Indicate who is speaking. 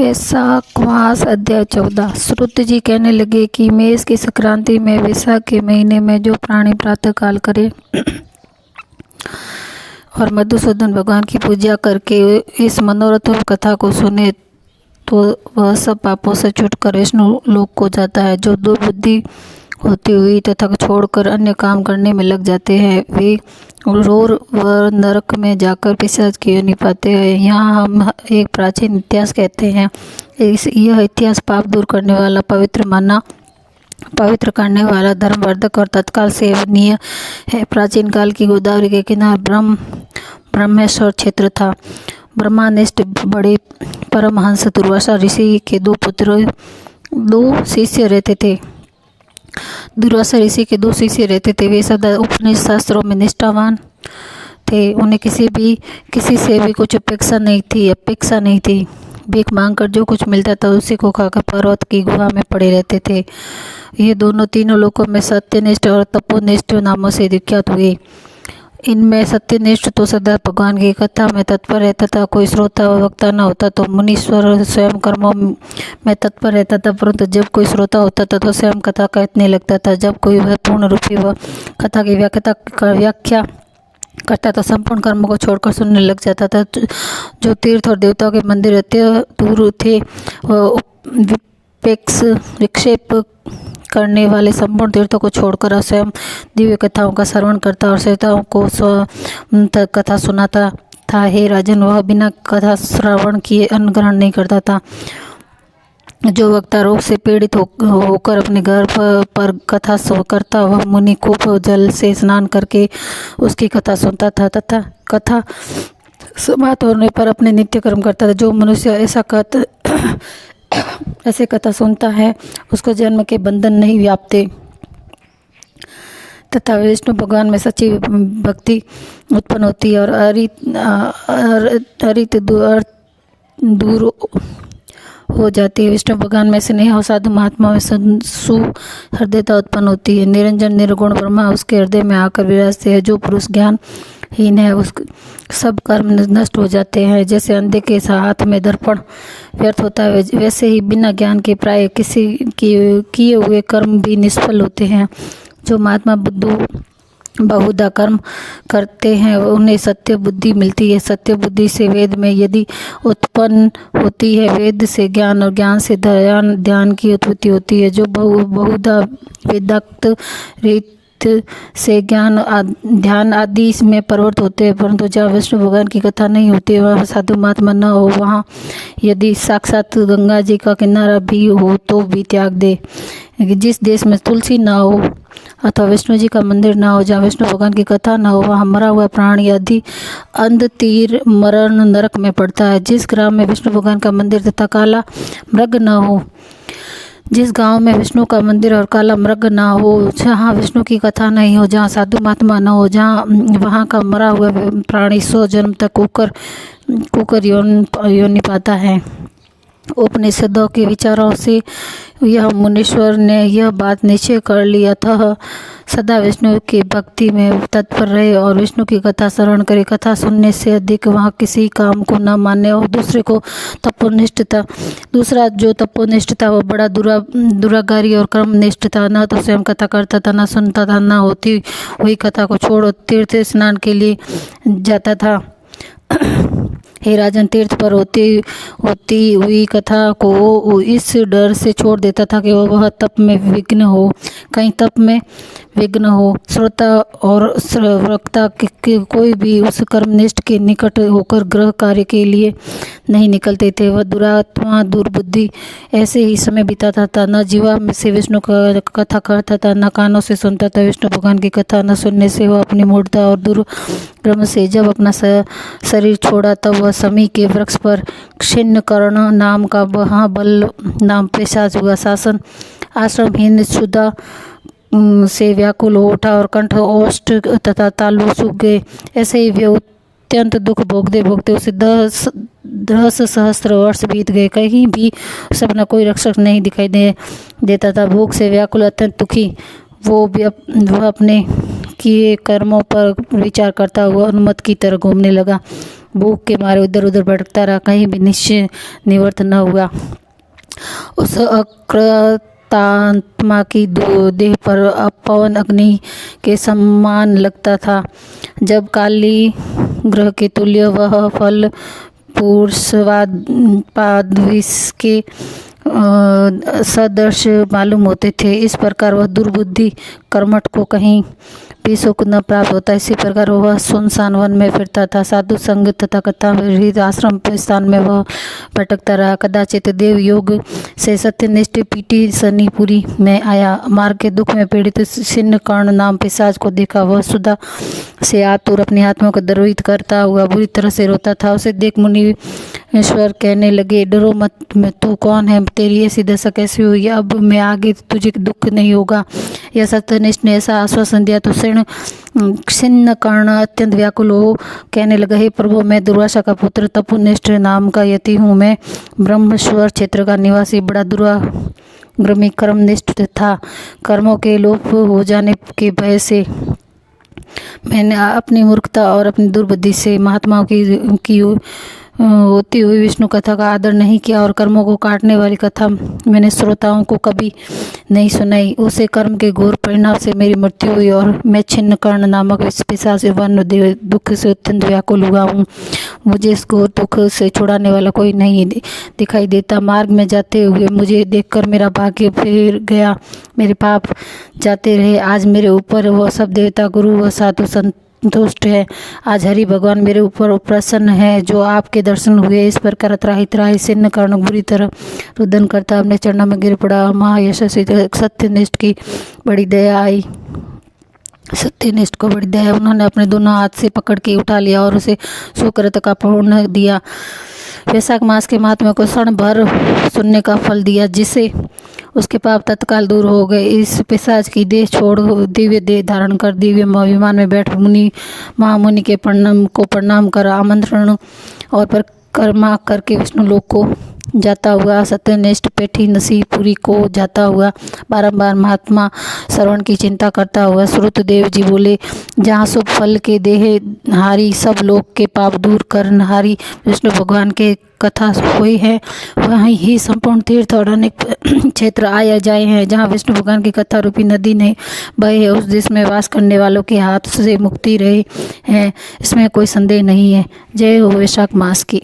Speaker 1: वैशाख मास अध्याय 14। श्रुत जी कहने लगे कि मेष की संक्रांति में वैशाख के महीने में जो प्राणी प्रातः काल करे और मधुसूदन भगवान की पूजा करके इस मनोरथ कथा को सुने तो वह सब पापों से छूटकर विष्णु लोक को जाता है। जो दुर्बुद्धि होती हुई तथा छोड़कर अन्य काम करने में लग जाते हैं वे रोर व नरक में जाकर पिशाच की योनि पाते हैं। यहाँ हम एक प्राचीन इतिहास कहते हैं। यह इतिहास पाप दूर करने वाला, पवित्र करने वाला, धर्मवर्धक और तत्काल सेवनीय है। प्राचीन काल की गोदावरी के किनारे ब्रह्मेश्वर क्षेत्र था। ब्रह्मानिष्ठ बड़े परमहंस दुर्वासा ऋषि के दो शिष्य रहते थे। दुर्वासा ऋषि के 2 शिष्य रहते थे। वे सदा उपनिषद शास्त्रों में निष्ठावान थे। उन्हें किसी से भी कुछ अपेक्षा नहीं थी। भीख मांगकर जो कुछ मिलता था उसी को खाकर पर्वत की गुहा में पड़े रहते थे। ये दोनों तीनों लोकों में सत्यनिष्ठ और तपोनिष्ठ नामों से विख्यात हुए। इनमें सत्यनिष्ठ तो सदा भगवान की कथा में तत्पर रहता था। कोई श्रोता व वक्ता न होता तो मुनीश्वर स्वयं कर्मों में तत्पर रहता था, परंतु जब कोई श्रोता होता था तो स्वयं कथा कहने लगता था। जब कोई वह पूर्ण रूपी व कथा की व्याख्या करता तो संपूर्ण कर्मों को छोड़कर सुनने लग जाता था। जो तीर्थ और देवताओं के मंदिर दूर थे वह विक्षेप करने वाले संपूर्ण तीर्थों को छोड़कर स्वयं दिव्य कथाओं का श्रवण करता और श्रोताओं को कथा सुनाता था। हे राजन, वह बिना कथा श्रवण किए अन्न ग्रहण नहीं करता था। जो वक्ता रोग से पीड़ित होकर अपने घर पर कथा करता वह मुनि खूब जल से स्नान करके उसकी कथा सुनता था तथा कथा समाप्त होने पर अपने नित्य कर्म करता था। जो मनुष्य ऐसे कथा सुनता है उसको जन्म के बंधन नहीं व्यापते तथा विष्णु भगवान में सच्ची भक्ति उत्पन्न होती है और अरित दूर हो जाती है। विष्णु भगवान में स्नेह और साधु महात्मा में सुहृदयता उत्पन्न होती है। निरंजन निर्गुण ब्रह्मा उसके हृदय में आकर विराजते हैं। जो पुरुष ज्ञानहीन है उस सब कर्म नष्ट हो जाते हैं। जैसे अंधे के हाथ में दर्पण व्यर्थ होता है वैसे ही बिना ज्ञान के प्राय किसी किए हुए कर्म भी निष्फल होते हैं। जो महात्मा बहुधा कर्म करते हैं उन्हें सत्य बुद्धि मिलती है। सत्य बुद्धि से वेद में यदि उत्पन्न होती है, वेद से ज्ञान और ज्ञान से ध्यान की उत्पत्ति होती है। जो बहुधा वेदाक्त रीत से ध्यान आदि में प्रवृत्त होते हैं, परंतु जहाँ विष्णु भगवान की कथा नहीं होती वहाँ साधु महात्मा न हो, वहाँ यदि साक्षात गंगा जी का किनारा भी हो तो भी त्याग दे। जिस देश में तुलसी ना हो अथवा विष्णु जी का मंदिर ना हो, जहाँ विष्णु भगवान की कथा ना हो, वहाँ मरा हुआ प्राणी अंध तीर मरण नरक में पड़ता है। जिस ग्राम में विष्णु भगवान का मंदिर तथा काला मृग ना हो, जिस गांव में विष्णु का मंदिर और काला मृग ना हो, जहाँ विष्णु की कथा नहीं हो, जहाँ साधु महात्मा न हो, जहाँ वहाँ का मरा हुआ प्राणी 100 जन्म तक कुकर योनि पाता है। उपनिषदों के विचारों से यह मुनीश्वर ने यह बात निश्चय कर ली, अतः सदा विष्णु की भक्ति में तत्पर रहे और विष्णु की कथा श्रवण करे। कथा सुनने से अधिक वहाँ किसी काम को न माने और दूसरा जो तपोनिष्ठ था वह बड़ा दुरागारी और कर्मनिष्ठ था। न तो स्वयं कथा करता था, न सुनता था, न होती हुई कथा को छोड़ तीर्थ स्नान के लिए जाता था। हे राजन, तीर्थ पर होती हुई कथा को इस डर से छोड़ देता था कि वह तप में विघ्न हो। श्रोता और वक्ता कोई भी उस कर्मनिष्ठ के निकट होकर गृह कार्य के लिए नहीं निकलते थे। वह दुरात्मा दुर्बुद्धि ऐसे ही समय बिताता था। न जीवा से विष्णु का कथा करता था, न कानों से सुनता था विष्णु भगवान की कथा। न सुनने से वह अपनी मूढ़ता और दुर्भ्रम से जब अपना शरीर छोड़ा तब वह समी के वृक्ष पर क्षिण्ण कर्ण नाम का महाबल नाम पिशाच हुआ। आश्रमहीन क्षुधा से व्याकुल हो उठा और कंठ ओष्ठ तथा तालु सूख गए। ऐसे ही वे अत्यंत दुख भोगते उसे 10 सहस्त्र वर्ष बीत गए। कहीं भी उसे अपना कोई रक्षक नहीं दिखाई देता था। भूख से व्याकुल अत्यंत दुखी वह अपने किए कर्मों पर विचार करता हुआ उन्मत्त की तरह घूमने लगा। भूख के मारे इधर उधर भटकता रहा, कहीं भी निश्चय निवृत्त न हुआ। उस अकृतात्मा की देह पर पवन अग्नि के समान लगता था। जब काली ग्रह के तुल्य वह फल पुरुषवाद के सदृश मालूम होते थे, इस प्रकार वह दुर्बुद्धि कर्मठ को कहीं भी सुख न प्राप्त होता। इसी प्रकार वह सुनसान वन में फिरता था, साधु संग तथा कथा रहित आश्रम स्थान में वह भटकता रहा। कदाचित देव योग से सत्यनिष्ठ पीटी सनीपुरी में आया। मार्ग के दुख में पीड़ित छिन्न कर्ण नाम पिशाच को देखा। वह सुधा से आतुर अपनी आत्मा को द्रवित करता हुआ बुरी तरह से रोता था। उसे देख मुनीश्वर कहने लगे, डरो मत, तू कौन है, तेरी ऐसी दशा कैसी हुई, अब मैं आगे तुझे दुख नहीं होगा। यह सत्यनिष्ठ ने ऐसा आश्वासन दिया तो छिन्न कर्ण अत्यंत व्याकुल हो कहने लगा, हे प्रभु, मैं दुर्वासा का पुत्र तपोनिष्ठ नाम का यति हूँ। मैं ब्रह्मेश्वर क्षेत्र का निवासी बड़ा दुराग्रमी कर्मनिष्ठ था। कर्मों के लोप हो जाने के भय से मैंने अपनी मूर्खता और अपनी दुर्बुद्धि से महात्माओं की होती हुई विष्णु कथा का आदर नहीं किया और कर्मों को काटने वाली कथा मैंने श्रोताओं को कभी नहीं सुनाई। उसे कर्म के घोर परिणाम से मेरी मृत्यु हुई और मैं छिन्न कर्ण नामक इस पिशाच वन दुख से अत्यंत व्याकुल हुआ हूँ। मुझे इस घोर दुख से छुड़ाने वाला कोई नहीं दिखाई देता। मार्ग में जाते हुए मुझे देखकर मेरा भाग्य फिर गया, मेरे पाप जाते रहे। आज मेरे ऊपर वह सब देवता, गुरु व साधु संतुष्ट है। आज हरि भगवान मेरे ऊपर प्रसन्न है जो आपके दर्शन हुए। इस प्रकार त्राहि त्राहि छिन्न कर्ण बुरी तरह रुदन करता अपने चरणों में गिर पड़ा। महायशस्वी सत्यनिष्ठ की बड़ी दया आई। सत्यनिष्ठ को बड़ी दया, उन्होंने अपने दोनों हाथ से पकड़ के उठा लिया और उसे सुकृत का पूर्ण दिया। वैशाख मास के महात्मा को क्षण भर सुनने का फल दिया, जिसे उसके पाप तत्काल दूर हो गए। इस पिशाच की देह छोड़ दिव्य देह धारण कर दिव्य विमान में बैठ महामुनि के प्रणाम कर आमंत्रण और परिक्रमा करके विष्णु लोक को जाता हुआ सत्यनिष्ठ पेठी नसीपुरी को जाता हुआ बारंबार महात्मा श्रवण की चिंता करता हुआ श्रुतदेव जी बोले, जहाँ शुभ फल के देह हारी सब लोग के पाप दूर करनहारी विष्णु भगवान के कथा हुई है, वहीं ही संपूर्ण तीर्थ और अनेक क्षेत्र आए जाए हैं। जहाँ विष्णु भगवान की कथा रूपी नदी ने बहे है, उस देश में वास करने वालों के हाथ से मुक्ति रहे हैं, इसमें कोई संदेह नहीं है। जय हो वैशाख मास की।